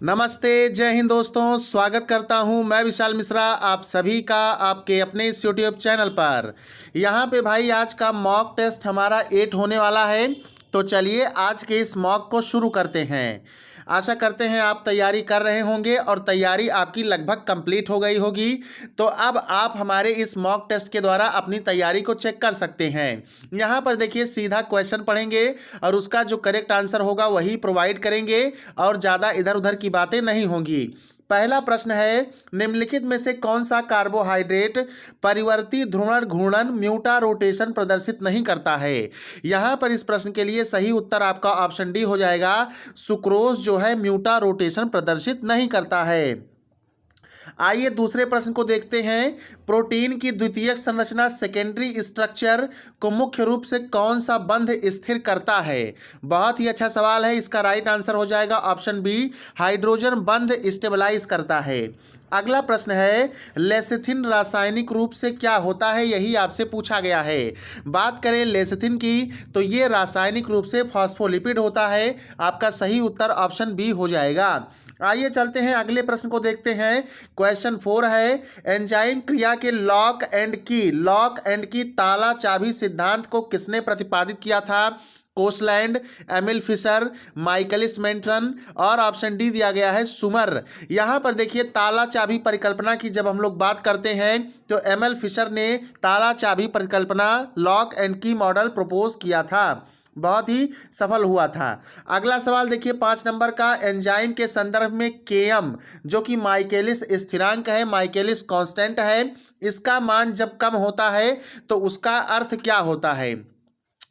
नमस्ते, जय हिंद दोस्तों। स्वागत करता हूं मैं विशाल मिश्रा आप सभी का आपके अपने इस यूट्यूब चैनल पर। यहां पे भाई आज का मॉक टेस्ट हमारा 8 होने वाला है। तो चलिए आज के इस मॉक को शुरू करते हैं। आशा करते हैं आप तैयारी कर रहे होंगे और तैयारी आपकी लगभग कंप्लीट हो गई होगी। तो अब आप हमारे इस मॉक टेस्ट के द्वारा अपनी तैयारी को चेक कर सकते हैं। यहाँ पर देखिए सीधा क्वेश्चन पढ़ेंगे और उसका जो करेक्ट आंसर होगा वही प्रोवाइड करेंगे और ज़्यादा इधर उधर की बातें नहीं होंगी। पहला प्रश्न है, निम्नलिखित में से कौन सा कार्बोहाइड्रेट परिवर्ती ध्रुवण घूर्णन म्यूटा रोटेशन प्रदर्शित नहीं करता है। यहाँ पर इस प्रश्न के लिए सही उत्तर आपका ऑप्शन डी हो जाएगा। सुक्रोज जो है म्यूटा रोटेशन प्रदर्शित नहीं करता है। आइए दूसरे प्रश्न को देखते हैं। प्रोटीन की द्वितीयक संरचना सेकेंडरी स्ट्रक्चर को मुख्य रूप से कौन सा बंध स्थिर करता है। बहुत ही अच्छा सवाल है। इसका राइट आंसर हो जाएगा ऑप्शन बी, हाइड्रोजन बंध स्टेबलाइज करता है। अगला प्रश्न है, लेसिथिन रासायनिक रूप से क्या होता है, यही आपसे पूछा गया है। बात करें लेसिथिन की तो ये रासायनिक रूप से फॉस्फोलिपिड होता है। आपका सही उत्तर ऑप्शन बी हो जाएगा। आइए चलते हैं अगले प्रश्न को देखते हैं। क्वेश्चन 4 है, एंजाइम क्रिया के लॉक एंड की ताला चाबी सिद्धांत को किसने प्रतिपादित किया था। कोसलैंड, एमिल फिशर, माइकलिस मेंटन और ऑप्शन डी दिया गया है सुमर। यहाँ पर देखिए ताला चाबी परिकल्पना की जब हम लोग बात करते हैं तो एमिल फिशर ने ताला चाबी परिकल्पना लॉक एंड की मॉडल प्रपोज किया था। बहुत ही सफल हुआ था। अगला सवाल देखिए 5 नंबर का, एंजाइम के संदर्भ में केएम जो कि माइकेलिस स्थिरांक है, माइकेलिस कांस्टेंट है, इसका मान जब कम होता है तो उसका अर्थ क्या होता है।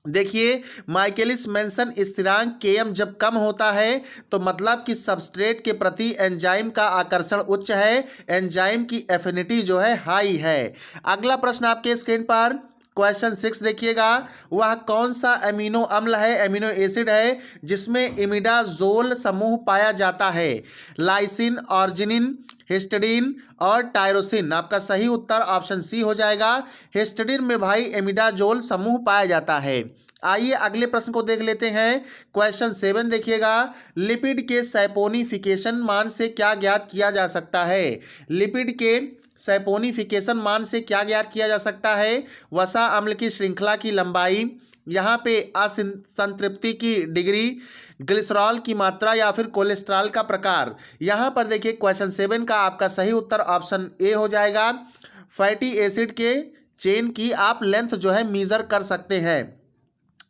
देखिए माइकेलिस मेंशन स्थिरांक केएम जब कम होता है तो मतलब कि सबस्ट्रेट के प्रति एंजाइम का आकर्षण उच्च है, एंजाइम की एफिनिटी जो है हाई है। अगला प्रश्न आपके स्क्रीन पर क्वेश्चन 6 देखिएगा, वह कौन सा एमिनो अम्ल है, एमिनो एसिड है जिसमें इमिडाजोल समूह पाया जाता है। लाइसिन, ऑर्जिनिन, हिस्टिडीन और टायरोसिन। आपका सही उत्तर ऑप्शन सी हो जाएगा। हिस्टिडीन में भाई इमिडाजोल समूह पाया जाता है। आइए अगले प्रश्न को देख लेते हैं। क्वेश्चन 7 देखिएगा, लिपिड के सैपोनिफिकेशन मान से क्या ज्ञात किया जा सकता है। लिपिड के सैपोनिफिकेशन मान से क्या ज्ञात किया जा सकता है। वसा अम्ल की श्रृंखला की लंबाई, यहाँ पे असंतृप्ति की डिग्री, ग्लिसरॉल की मात्रा या फिर कोलेस्ट्रॉल का प्रकार। यहाँ पर देखिए क्वेश्चन 7 का आपका सही उत्तर ऑप्शन ए हो जाएगा। फैटी एसिड के चेन की आप लेंथ जो है मीज़र कर सकते हैं।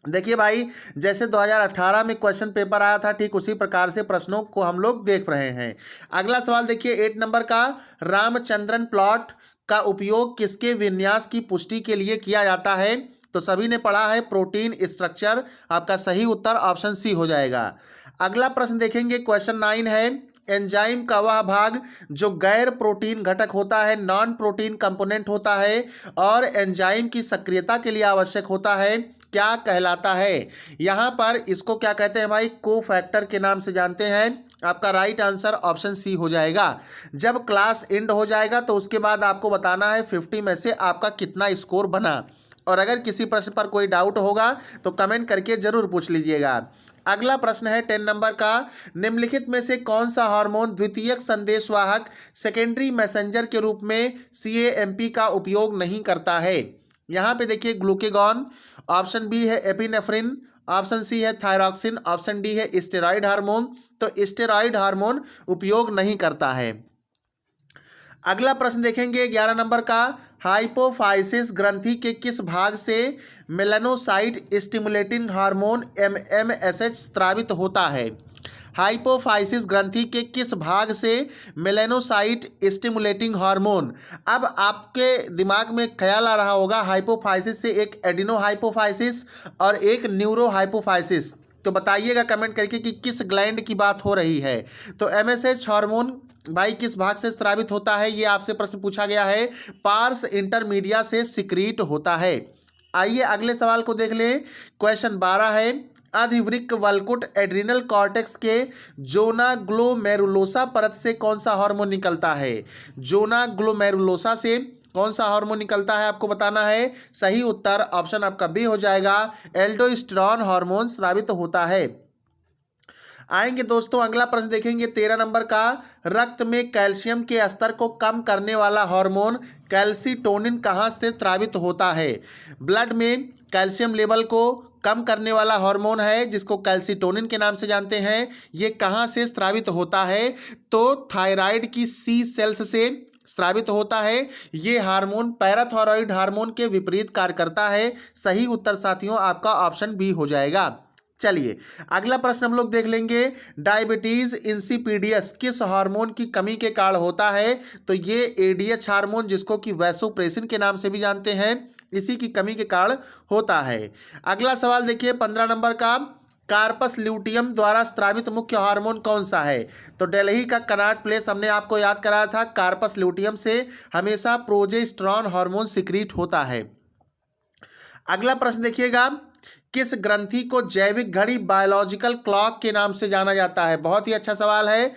देखिए भाई जैसे 2018 में क्वेश्चन पेपर आया था ठीक उसी प्रकार से प्रश्नों को हम लोग देख रहे हैं। अगला सवाल देखिए 8 नंबर का, रामचंद्रन प्लॉट का उपयोग किसके विन्यास की पुष्टि के लिए किया जाता है। तो सभी ने पढ़ा है प्रोटीन स्ट्रक्चर। आपका सही उत्तर ऑप्शन सी हो जाएगा। अगला प्रश्न देखेंगे क्वेश्चन 9 है, एंजाइम का वह भाग जो गैर प्रोटीन घटक होता है, नॉन प्रोटीन कंपोनेंट होता है और एंजाइम की सक्रियता के लिए आवश्यक होता है, क्या कहलाता है। यहाँ पर इसको क्या कहते हैं भाई, कोफैक्टर के नाम से जानते हैं। आपका राइट आंसर ऑप्शन सी हो जाएगा। जब क्लास एंड हो जाएगा तो उसके बाद आपको बताना है 50 में से आपका कितना स्कोर बना। और अगर किसी प्रश्न पर कोई डाउट होगा तो कमेंट करके जरूर पूछ लीजिएगा। अगला प्रश्न है 10 नंबर का, निम्नलिखित में से कौन सा हार्मोन द्वितीयक संदेशवाहक सेकेंडरी मैसेंजर के रूप में सीएएमपी का उपयोग नहीं करता है। यहाँ पे देखिए ग्लूकेगॉन, ऑप्शन बी है एपिनेफ्रिन, ऑप्शन सी है थायरॉक्सिन, ऑप्शन डी है स्टेरॉइड हार्मोन। तो स्टेरॉइड हार्मोन उपयोग नहीं करता है। अगला प्रश्न देखेंगे 11 नंबर का, हाइपोफाइसिस ग्रंथि के किस भाग से मेलानोसाइट स्टिमुलेटिंग हार्मोन एमएमएसएच स्रावित होता है। हाइपोफाइसिस ग्रंथि के किस भाग से मेलानोसाइट स्टिमुलेटिंग हार्मोन। अब आपके दिमाग में ख्याल आ रहा होगा हाइपोफाइसिस से एक एडिनो हाइपोफाइसिस और एक न्यूरो हाइपोफाइसिस। तो बताइएगा कमेंट करके कि किस ग्लैंड की बात हो रही है। तो एमएसएच हार्मोन भाई किस भाग से स्रावित होता है, ये आपसे प्रश्न पूछा गया है। पार्स इंटरमीडिया से सिक्रीट होता है। आइए अगले सवाल को देख लें। क्वेश्चन 12 है, अधिवृक्क वल्कुट एड्रिनल कॉर्टेक्स के जोना ग्लोमेरुलोसा परत से कौन सा हार्मोन निकलता है। जोना ग्लोमेरुलोसा से कौन सा हार्मोन निकलता है आपको बताना है। सही उत्तर ऑप्शन आपका बी हो जाएगा, एल्डोस्टेरोन हार्मोन स्रावित होता है। आएंगे दोस्तों अगला प्रश्न देखेंगे 13 नंबर का। रक्त में कैल्शियम के स्तर को कम करने वाला हार्मोन कैल्सीटोनिन कहाँ से स्रावित होता है? ब्लड में कैल्शियम लेवल को कम करने वाला हार्मोन है जिसको कैल्सीटोनिन के नाम से जानते हैं। ये कहाँ से स्रावित होता है? तो थायराइड की सी सेल्स से स्रावित होता है। ये हार्मोन पैराथायरॉइड हार्मोन के विपरीत कार्य करता है। सही उत्तर साथियों आपका ऑप्शन बी हो जाएगा। चलिए अगला प्रश्न हम लोग देख लेंगे। डायबिटीज इंसिपिडियस किस हार्मोन की कमी के कारण होता है? तो ये एडीएच हार्मोन जिसको कि वैसोप्रेसिन के नाम से भी जानते हैं, इसी की कमी के कारण होता है। अगला सवाल देखिए 15 नंबर का। कार्पस ल्यूटियम द्वारा स्रावित मुख्य हार्मोन कौन सा है? तो दिल्ली का कनॉट प्लेस हमने आपको याद कराया था। कार्पस ल्यूटियम से हमेशा प्रोजेस्टेरॉन हार्मोन सिक्रीट होता है। अगला प्रश्न देखिएगा। किस ग्रंथि को जैविक घड़ी बायोलॉजिकल क्लॉक के नाम से जाना जाता है? बहुत ही अच्छा सवाल है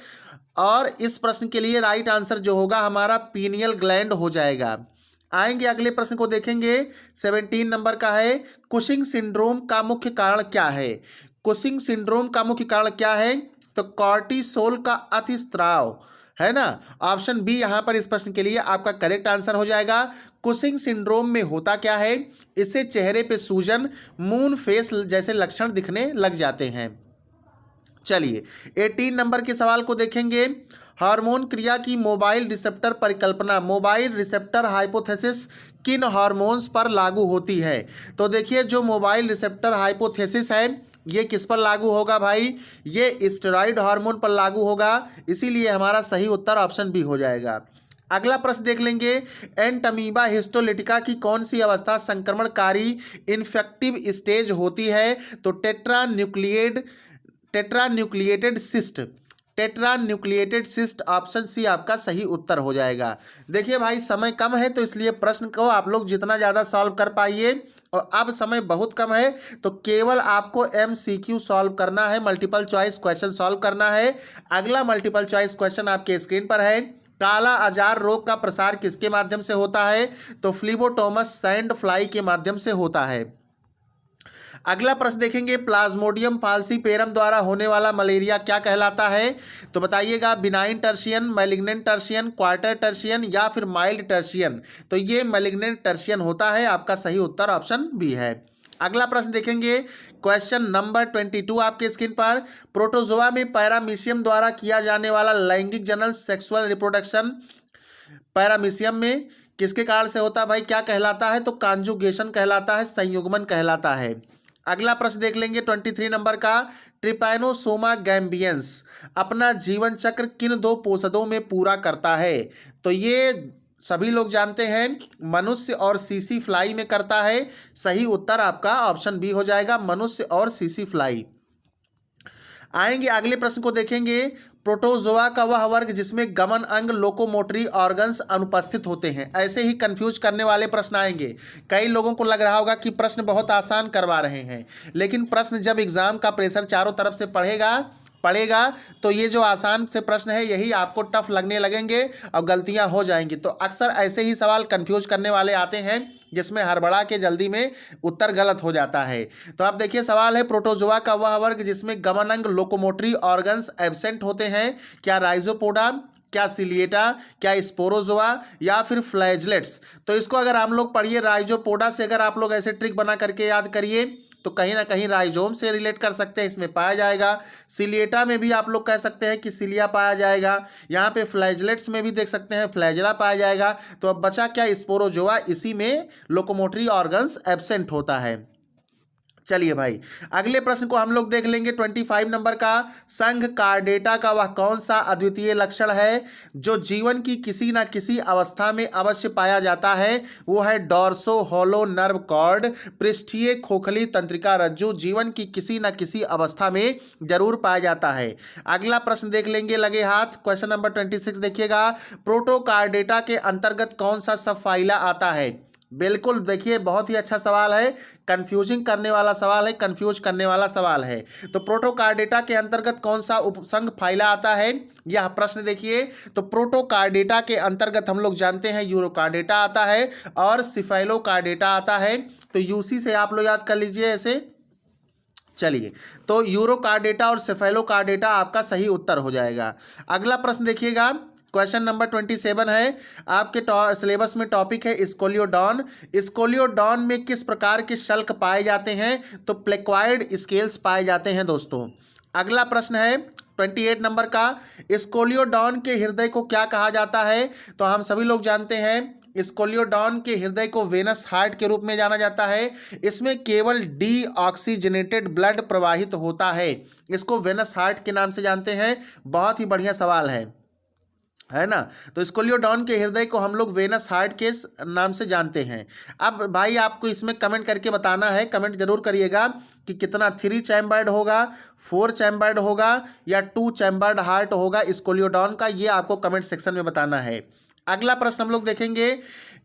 और इस प्रश्न के लिए राइट आंसर जो होगा हमारा पीनियल ग्लैंड हो जाएगा। आएंगे अगले प्रश्न को देखेंगे 17 नंबर का है। कुशिंग सिंड्रोम का मुख्य कारण क्या है? कुशिंग सिंड्रोम का मुख्य कारण क्या है? तो कॉर्टिसोल का अतिस्राव है ना। ऑप्शन बी यहाँ पर इस प्रश्न के लिए आपका करेक्ट आंसर हो जाएगा। कुशिंग सिंड्रोम में होता क्या है? इससे चेहरे पे सूजन, मून फेस जैसे लक्षण दिखने लग जाते हैं। चलिए 18 नंबर के सवाल को देखेंगे। हार्मोन क्रिया की मोबाइल रिसेप्टर परिकल्पना, मोबाइल रिसेप्टर हाइपोथेसिस किन हार्मोन्स पर लागू होती है? तो देखिए जो मोबाइल रिसेप्टर हाइपोथेसिस है ये किस पर लागू होगा भाई? ये स्टेरॉइड हार्मोन पर लागू होगा। इसीलिए हमारा सही उत्तर ऑप्शन बी हो जाएगा। अगला प्रश्न देख लेंगे। एंटमीबा हिस्टोलिटिका की कौन सी अवस्था संक्रमणकारी इन्फेक्टिव स्टेज होती है? तो टेट्रान्यूक्लिएटेड सिस्ट, टेट्रान्यूक्लिएटेड सिस्ट ऑप्शन सी आपका सही उत्तर हो जाएगा। देखिए भाई समय कम है तो इसलिए प्रश्न को आप लोग जितना ज़्यादा सॉल्व कर पाइए, और अब समय बहुत कम है तो केवल आपको MCQ सॉल्व करना है, मल्टीपल चॉइस क्वेश्चन सॉल्व करना है। अगला मल्टीपल चॉइस क्वेश्चन आपके स्क्रीन पर है। काला अजार रोग का प्रसार किसके माध्यम से होता है? तो फ्लीबोटोमस सैंड फ्लाई के माध्यम से होता है। अगला प्रश्न देखेंगे। प्लाज्मोडियम फाल्सीपेरम द्वारा होने वाला मलेरिया क्या कहलाता है? तो बताइएगा benign tertian, malignant tertian, quarter tertian या फिर माइल्ड टर्शियन? तो ये मैलिग्नेंट टर्शियन होता है। आपका सही उत्तर ऑप्शन बी है। अगला प्रश्न देखेंगे क्वेश्चन नंबर 22 आपके स्क्रीन पर। प्रोटोजोआ में पैरामीशियम द्वारा किया जाने वाला लैंगिक जनन सेक्सुअल रिप्रोडक्शन पैरामीशियम में किसके कारण से होता है भाई? क्या कहलाता है? तो कॉन्जुगेशन कहलाता है, संयुग्मन कहलाता है। अगला प्रश्न देख लेंगे 23 नंबर का। ट्रिपैनोसोमा गैम्बियंस अपना जीवन चक्र किन दो पोषदों में पूरा करता है? तो ये सभी लोग जानते हैं मनुष्य और सीसी फ्लाई में करता है। सही उत्तर आपका ऑप्शन बी हो जाएगा, मनुष्य और सीसी फ्लाई। आएंगे अगले प्रश्न को देखेंगे। प्रोटोजोआ का वह वर्ग जिसमें गमन अंग लोकोमोटरी ऑर्गन्स अनुपस्थित होते हैं। ऐसे ही कंफ्यूज करने वाले प्रश्न आएंगे। कई लोगों को लग रहा होगा कि प्रश्न बहुत आसान करवा रहे हैं, लेकिन प्रश्न जब एग्जाम का प्रेशर चारों तरफ से पड़ेगा तो ये जो आसान से प्रश्न है यही आपको टफ लगने लगेंगे और गलतियां हो जाएंगी। तो अक्सर ऐसे ही सवाल कंफ्यूज करने वाले आते हैं जिसमें हड़बड़ा के जल्दी में उत्तर गलत हो जाता है। तो आप देखिए सवाल है प्रोटोजोआ का वह वर्ग जिसमें गमन अंग लोकोमोटरी ऑर्गन्स एब्सेंट होते हैं। क्या राइजोपोडा, क्या सिलिएटा, क्या स्पोरोजोआ या फिर फ्लैजलेट्स? तो इसको अगर हम लोग पढ़िए राइजोपोडा से अगर आप लोग ऐसे ट्रिक बना करके याद करिए तो कहीं ना कहीं राइजोम से रिलेट कर सकते हैं, इसमें पाया जाएगा। सिलिएटा में भी आप लोग कह सकते हैं कि सिलिया पाया जाएगा। यहाँ पे फ्लैजलेट्स में भी देख सकते हैं फ्लैजला पाया जाएगा। तो अब बचा क्या? स्पोरोजोआ, इसी में लोकोमोटरी ऑर्गन्स एब्सेंट होता है। चलिए भाई अगले प्रश्न को हम लोग देख लेंगे 25 नंबर का। संघ कार्डेटा का वह कौन सा अद्वितीय लक्षण है जो जीवन की किसी न किसी अवस्था में अवश्य पाया जाता है? वो है डॉर्सो हॉलो नर्व कॉर्ड, पृष्ठीय खोखली तंत्रिका रज्जु। जीवन की किसी न किसी अवस्था में जरूर पाया जाता है। अगला प्रश्न देख लेंगे लगे हाथ। क्वेश्चन नंबर 26 देखिएगा। प्रोटोकार्डेटा के अंतर्गत कौन सा सब फाइला आता है? बिल्कुल देखिए बहुत ही अच्छा सवाल है, कंफ्यूजिंग करने वाला सवाल है, कंफ्यूज करने वाला सवाल है। तो प्रोटोकार्डेटा के अंतर्गत कौन सा उपसंघ फाइला आता है? यह प्रश्न देखिए। तो प्रोटोकार्डेटा के अंतर्गत हम लोग जानते हैं यूरोकार्डेटा आता है और सिफेलोकार्डेटा आता है। तो यूसी से आप लोग याद कर लीजिए ऐसे। चलिए, तो यूरोकार्डेटा और सेफेलोकार्डेटा आपका सही उत्तर हो जाएगा। अगला प्रश्न देखिएगा, क्वेश्चन नंबर 27 है, आपके सिलेबस में टॉपिक है स्कोलियोडॉन। स्कोलियोडॉन में किस प्रकार के शल्क पाए जाते हैं? तो प्लेक्वाइड स्केल्स पाए जाते हैं दोस्तों। अगला प्रश्न है 28 नंबर का, स्कोलियोडॉन के हृदय को क्या कहा जाता है? तो हम सभी लोग जानते हैं स्कोलियोडॉन के हृदय को वेनस हार्ट के रूप में जाना जाता है। इसमें केवल डीऑक्सीजनेटेड ब्लड प्रवाहित होता है, इसको वेनस हार्ट के नाम से जानते हैं। बहुत ही बढ़िया सवाल है ना। तो स्कोलियोडॉन के हृदय को हम लोग वेनस हार्ट के नाम से जानते हैं। अब भाई आपको इसमें कमेंट करके बताना है, कमेंट जरूर करिएगा कि कितना 3 चैम्बर्ड होगा, 4 चैम्बर्ड होगा या 2 चैम्बर्ड हार्ट होगा स्कोलियोडॉन का, ये आपको कमेंट सेक्शन में बताना है। अगला प्रश्न हम लोग देखेंगे,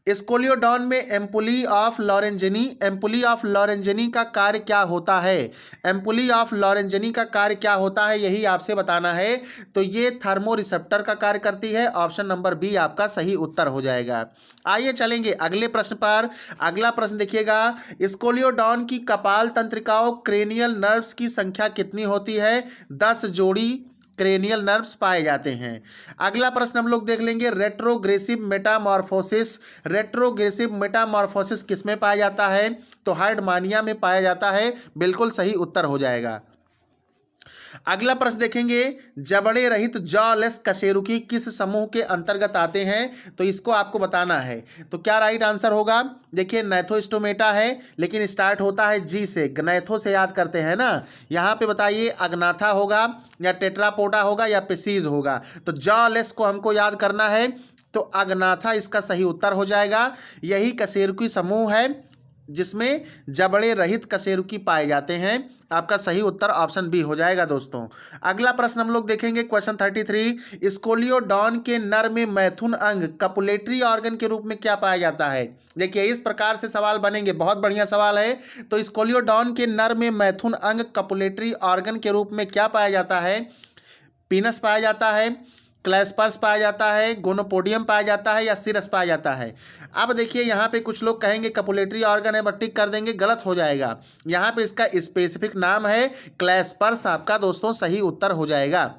स्कोलियोडॉन में एम्पुली ऑफ लॉरेंजिनी, एम्पुली ऑफ लॉरेंजिनी का कार्य क्या होता है? एम्पुली ऑफ लॉरेंजिनी का कार्य क्या होता है, यही आपसे बताना है। तो ये थर्मो रिसेप्टर का कार्य करती है। ऑप्शन नंबर बी आपका सही उत्तर हो जाएगा। आइए चलेंगे अगले प्रश्न पर। अगला प्रश्न देखिएगा, स्कोलियोडॉन की कपाल तंत्रिकाओं क्रेनियल नर्व्स की संख्या कितनी होती है? 10 जोड़ी क्रेनियल नर्व्स पाए जाते हैं। अगला प्रश्न हम लोग देख लेंगे, रेट्रोग्रेसिव मेटामॉर्फोसिस, रेट्रोग्रेसिव मेटामॉर्फोसिस किस में पाया जाता है? तो हार्डमानिया में पाया जाता है, बिल्कुल सही उत्तर हो जाएगा। अगला प्रश्न देखेंगे, जबड़े रहित जॉलेस कशेरुकी किस समूह के अंतर्गत आते हैं? तो इसको आपको बताना है। तो क्या राइट आंसर होगा? देखिए नैथोस्टोमेटा है, लेकिन स्टार्ट होता है जी से, ग्नैथो से याद करते हैं ना। यहाँ पे बताइए अग्नाथा होगा या टेट्रापोडा होगा या पेसीज होगा। तो जॉलेस को हमको याद करना है, तो अग्नाथा इसका सही उत्तर हो जाएगा। यही कशेरुकी समूह है जिसमें जबड़े रहित कशेरुकी पाए जाते हैं। आपका सही उत्तर ऑप्शन बी हो जाएगा दोस्तों। अगला प्रश्न हम लोग देखेंगे, क्वेश्चन 33, स्कोलियोडॉन के नर में मैथुन अंग कपुलेटरी ऑर्गन के रूप में क्या पाया जाता है? देखिए इस प्रकार से सवाल बनेंगे, बहुत बढ़िया सवाल है। तो स्कोलियोडॉन के नर में मैथुन अंग कपुलेटरी ऑर्गन के रूप में क्या पाया जाता है? पीनस पाया जाता है, क्लैस्पर्स पाया जाता है, गोनोपोडियम पाया जाता है या सिरस पाया जाता है? अब देखिए यहाँ पे कुछ लोग कहेंगे कपुलेटरी ऑर्गन है, बट टिक कर देंगे, गलत हो जाएगा। यहाँ पे इसका स्पेसिफिक नाम है क्लैस्पर्स, आपका दोस्तों सही उत्तर हो जाएगा।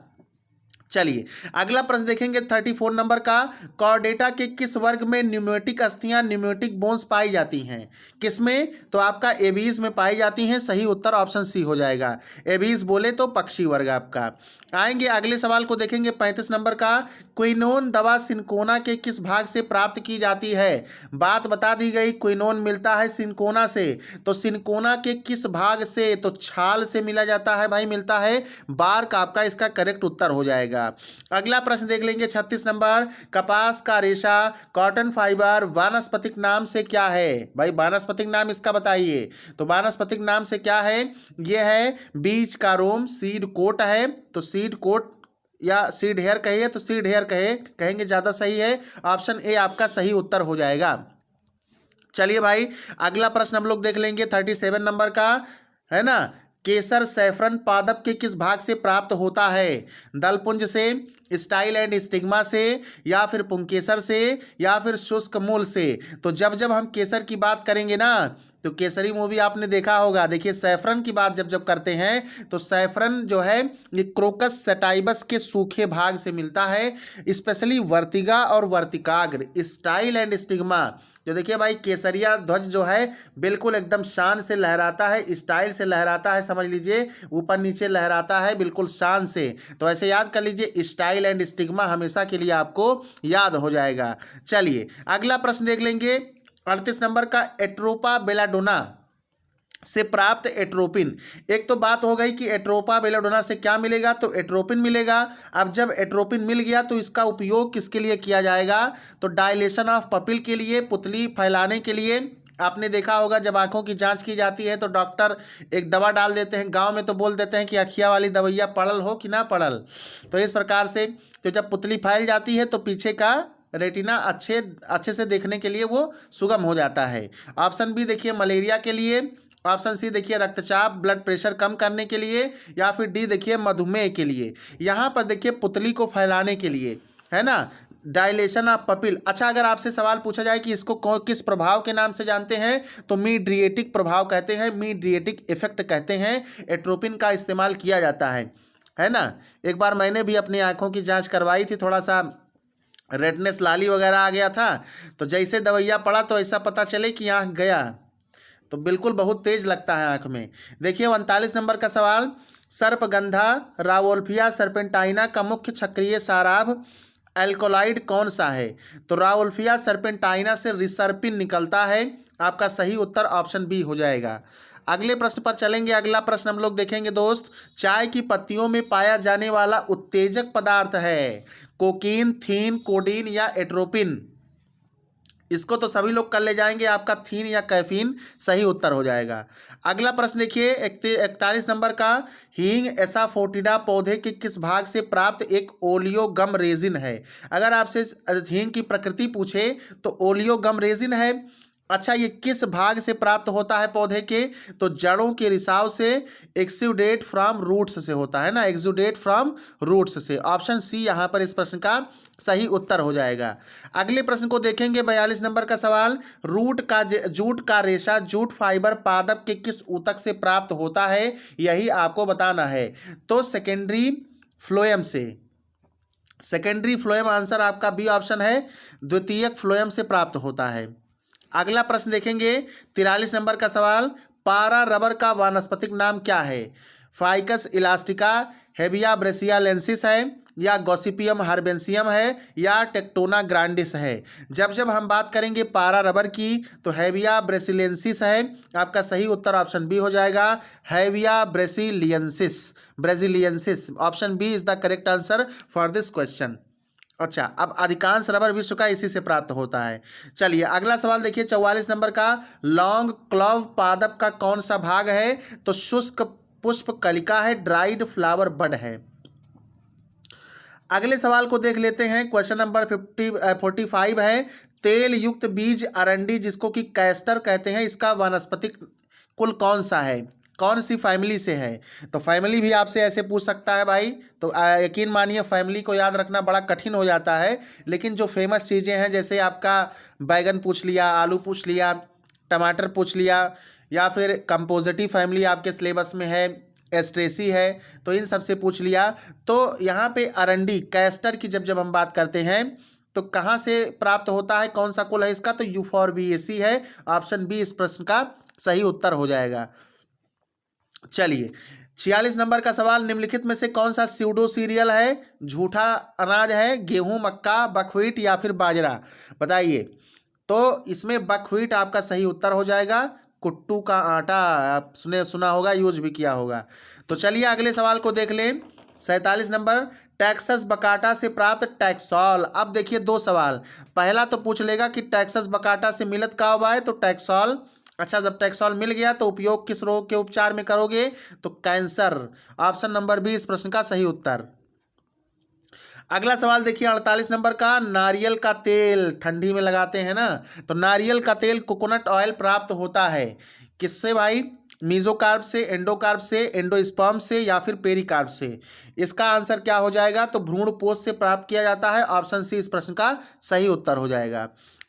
चलिए अगला प्रश्न देखेंगे 34 नंबर का, कॉर्डेटा के किस वर्ग में न्यूमेटिक अस्थियां न्यूमेटिक बोन्स पाई जाती हैं? किसमें? तो आपका एबीज में पाई जाती हैं, सही उत्तर ऑप्शन सी हो जाएगा। एबीज बोले तो पक्षी वर्ग आपका। आएंगे अगले सवाल को देखेंगे 35 नंबर का, क्विनोन दवा सिनकोना के किस भाग से प्राप्त की जाती है? बात बता दी गई, क्विनोन मिलता है सिनकोना से, तो सिनकोना के किस भाग से? तो छाल से मिला जाता है भाई, मिलता है बार्क, आपका इसका करेक्ट उत्तर हो जाएगा। अगला प्रश्न देख लेंगे 36 नंबर, कपास का रेशा कॉटन फाइबर वानस्पतिक नाम से क्या है? भाई वानस्पतिक नाम इसका बताइए। तो वानस्पतिक नाम से क्या है? यह है बीज का रोम, सीड कोट है, तो सीड कोट या सीड हेयर कहिए तो सीड हेयर कहेंगे ज़्यादा सही है। ऑप्शन ए आपका सही उत्तर हो जाएगा। चलिए भाई अगला प्रश्न हम लोग देख लेंगे 37 नंबर का, है ना। केसर सैफरन पादप के किस भाग से प्राप्त होता है? दलपुंज से, स्टाइल एंड स्टिग्मा से, या फिर पुंकेसर से, या फिर शुष्क मूल से? तो जब जब हम केसर की बात करेंगे ना, तो केसरी मूवी आपने देखा होगा। देखिए सैफरन की बात जब जब करते हैं तो सैफरन जो है ये क्रोकस सटाइबस के सूखे भाग से मिलता है, स्पेशली वर्तिगा और वर्तिकाग्र, स्टाइल एंड स्टिग्मा। जो देखिए भाई केसरिया ध्वज जो है बिल्कुल एकदम शान से लहराता है, स्टाइल से लहराता है, समझ लीजिए ऊपर नीचे लहराता है बिल्कुल शान से। तो ऐसे याद कर लीजिए, स्टाइल एंड स्टिग्मा हमेशा के लिए आपको याद हो जाएगा। चलिए अगला प्रश्न देख लेंगे 38 नंबर का, एट्रोपा बेलाडोना से प्राप्त एट्रोपिन। एक तो बात हो गई कि एट्रोपा बेलाडोना से क्या मिलेगा? तो एट्रोपिन मिलेगा। अब जब एट्रोपिन मिल गया तो इसका उपयोग किसके लिए किया जाएगा? तो डायलेशन ऑफ पपिल के लिए, पुतली फैलाने के लिए। आपने देखा होगा जब आंखों की जांच की जाती है तो डॉक्टर एक दवा डाल देते हैं, गांव में तो बोल देते हैं कि अखिया वाली दवाइयाँ पड़ल हो कि ना पड़ल। तो इस प्रकार से तो जब पुतली फैल जाती है तो पीछे का रेटिना अच्छे से देखने के लिए वो सुगम हो जाता है। ऑप्शन बी देखिए मलेरिया के लिए, ऑप्शन सी देखिए रक्तचाप ब्लड प्रेशर कम करने के लिए, या फिर डी देखिए मधुमेह के लिए। यहाँ पर देखिए पुतली को फैलाने के लिए, है ना। Dilation of pupil. अच्छा, अगर आपसे सवाल पूछा जाए कि इसको किस प्रभाव के नाम से जानते हैं, तो मीडिएटिक प्रभाव कहते हैं, मीडिएटिक इफेक्ट कहते हैं। एट्रोपिन का इस्तेमाल किया जाता है ना। एक बार मैंने भी अपनी आंखों की जांच करवाई थी, थोड़ा सा रेडनेस, लाली वगैरह आ गया था, तो जैसे दवाइयाँ पड़ा तो ऐसा पता चले कि आँख गया, तो बिल्कुल बहुत तेज लगता है आँख में। देखिए 39 नंबर का सवाल, सर्पगंधा रावोल्फिया सर्पेंटाइना का मुख्य क्षारीय साराभ एल्कोलाइड कौन सा है? तो रावोल्फिया सर्पेंटाइना से रिसर्पिन निकलता है। आपका सही उत्तर ऑप्शन बी हो जाएगा। अगले प्रश्न पर चलेंगे। अगला प्रश्न हम लोग देखेंगे दोस्त, चाय की पत्तियों में पाया जाने वाला उत्तेजक पदार्थ है कोकीन, थीन, कोडीन या एट्रोपिन? इसको तो सभी लोग कर ले जाएंगे, आपका थीन या कैफीन सही उत्तर हो जाएगा। अगला प्रश्न देखिए 41 नंबर का, हींग एसाफोटिडा पौधे के किस भाग से प्राप्त एक ओलियोगम रेजिन है? अगर आपसे हींग की प्रकृति पूछे तो ओलियोगम रेजिन है। अच्छा, ये किस भाग से प्राप्त होता है पौधे के? तो जड़ों के रिसाव से, एक्सुडेट फ्रॉम रूट्स से होता है ना, एक्सुडेट फ्रॉम रूट्स से। ऑप्शन सी यहाँ पर इस प्रश्न का सही उत्तर हो जाएगा। अगले प्रश्न को देखेंगे 42 नंबर का सवाल, जूट का रेशा, जूट फाइबर पादप के किस ऊतक से प्राप्त होता है? यही आपको बताना है। तो सेकेंडरी फ्लोएम से, सेकेंडरी फ्लोएम आंसर आपका बी ऑप्शन है, द्वितीयक फ्लोएम से प्राप्त होता है। अगला प्रश्न देखेंगे 43 नंबर का सवाल, पारा रबर का वानस्पतिक नाम क्या है? फाइकस इलास्टिका, हेबिया ब्रेसियालेंसिस है, या गॉसिपियम हार्बेंसियम है, या टेक्टोना ग्रांडिस है? जब जब हम बात करेंगे पारा रबर की तो हेबिया ब्रेसिलेंसिस है। आपका सही उत्तर ऑप्शन बी हो जाएगा, Hevea brasiliensis, brasiliensis. Option B is the correct answer for this question. अच्छा, अब अधिकांश रबर विश्व का इसी से प्राप्त होता है। चलिए अगला सवाल देखिए 44 नंबर का, लॉन्ग क्लॉव पादप का कौन सा भाग है? तो शुष्क पुष्प कलिका है, ड्राइड फ्लावर बड है। अगले सवाल को देख लेते हैं, क्वेश्चन नंबर 45 है, तेल युक्त बीज अरंडी जिसको कि कैस्टर कहते हैं, इसका वानस्पतिक कुल कौन सा है? कौन सी फैमिली से है? तो फैमिली भी आपसे ऐसे पूछ सकता है भाई, तो यकीन मानिए फैमिली को याद रखना बड़ा कठिन हो जाता है, लेकिन जो फेमस चीज़ें हैं जैसे आपका बैगन पूछ लिया, आलू पूछ लिया, टमाटर पूछ लिया, या फिर कंपोजिटिव फैमिली आपके सिलेबस में है, एस्ट्रेसी है, तो इन सब से पूछ लिया। तो यहाँ पे अरंडी कैस्टर की जब हम बात करते हैं तो कहाँ से प्राप्त होता है, कौन सा कुल है इसका? तो यूफॉर्बिएसी है। ऑप्शन बी इस प्रश्न का सही उत्तर हो जाएगा। चलिए 46 नंबर का सवाल, निम्नलिखित में से कौन सा स्यूडो सीरियल है? झूठा अनाज है, गेहूं, मक्का, बकव्हीट या फिर बाजरा? बताइए। तो इसमें बकव्हीट आपका सही उत्तर हो जाएगा। कुट्टू का आटा आपने सुना होगा, यूज भी किया होगा। तो चलिए अगले सवाल को देख लें 47 नंबर, टैक्सस बकाटा से प्राप्त टैक्सॉल। अब देखिए दो सवाल, पहला तो पूछ लेगा कि टैक्सस बकाटा से मिलत का हुआ है, तो टैक्सॉल। अच्छा, जब टैक्सॉल मिल गया तो उपयोग किस रोग के उपचार में करोगे? तो कैंसर। ऑप्शन नंबर बी इस प्रश्न का सही उत्तर। अगला सवाल देखिए 48 नंबर का, नारियल का तेल ठंडी में लगाते हैं ना, तो नारियल का तेल कोकोनट ऑयल प्राप्त होता है किससे भाई? मीजोकार्ब से, एंडोकार्ब से, एंडोस्पर्म से या फिर पेरिकार्ब से? इसका आंसर क्या हो जाएगा? तो भ्रूण पोष से प्राप्त किया जाता है। ऑप्शन सी इस प्रश्न का सही उत्तर हो जाएगा।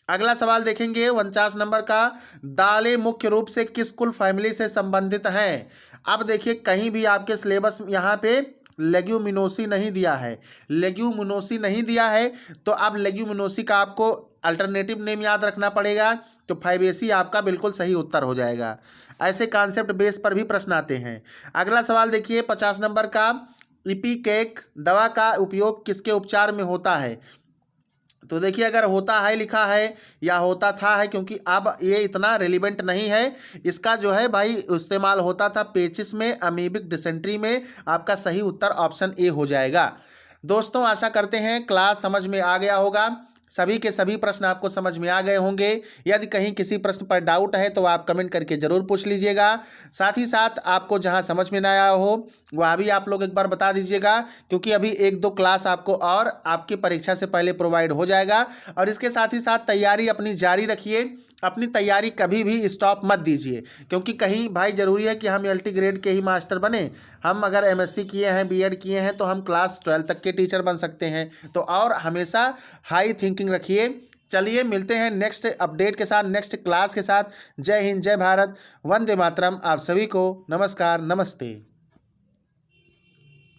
अगला सवाल देखेंगे 49 नंबर का, दालें मुख्य रूप से किस कुल फैमिली से संबंधित हैं? अब देखिए कहीं भी आपके सिलेबस यहाँ पे लेग्यूमिनोसी नहीं दिया है, लेग्यूमिनोसी नहीं दिया है, तो अब लेग्यूमिनोसी का आपको अल्टरनेटिव नेम याद रखना पड़ेगा। तो फाइबेसी आपका बिल्कुल सही उत्तर हो जाएगा। ऐसे कॉन्सेप्ट बेस पर भी प्रश्न आते हैं। अगला सवाल देखिए 50 नंबर का, इपिकेक दवा का उपयोग किसके उपचार में होता है? तो देखिए अगर होता है लिखा है या होता था है, क्योंकि अब ये इतना रेलिवेंट नहीं है। इसका जो है भाई इस्तेमाल होता था पेचिस में, अमीबिक डिसेंट्री में। आपका सही उत्तर ऑप्शन ए हो जाएगा। दोस्तों आशा करते हैं क्लास समझ में आ गया होगा, सभी के सभी प्रश्न आपको समझ में आ गए होंगे। यदि कहीं किसी प्रश्न पर डाउट है तो आप कमेंट करके ज़रूर पूछ लीजिएगा। साथ ही साथ आपको जहां समझ में ना आया हो वह भी आप लोग एक बार बता दीजिएगा, क्योंकि अभी 1-2 क्लास आपको और आपकी परीक्षा से पहले प्रोवाइड हो जाएगा। और इसके साथ ही साथ तैयारी अपनी जारी रखिए। अपनी तैयारी कभी भी स्टॉप मत दीजिए, क्योंकि कहीं भाई ज़रूरी है कि हम एलटी ग्रेड के ही मास्टर बने। हम अगर एमएससी किए हैं, बीएड किए हैं, तो हम क्लास 12 तक के टीचर बन सकते हैं। तो और हमेशा हाई थिंकिंग रखिए। चलिए मिलते हैं नेक्स्ट अपडेट के साथ, नेक्स्ट क्लास के साथ। जय हिंद, जय भारत, वंदे मातरम। आप सभी को नमस्कार, नमस्ते।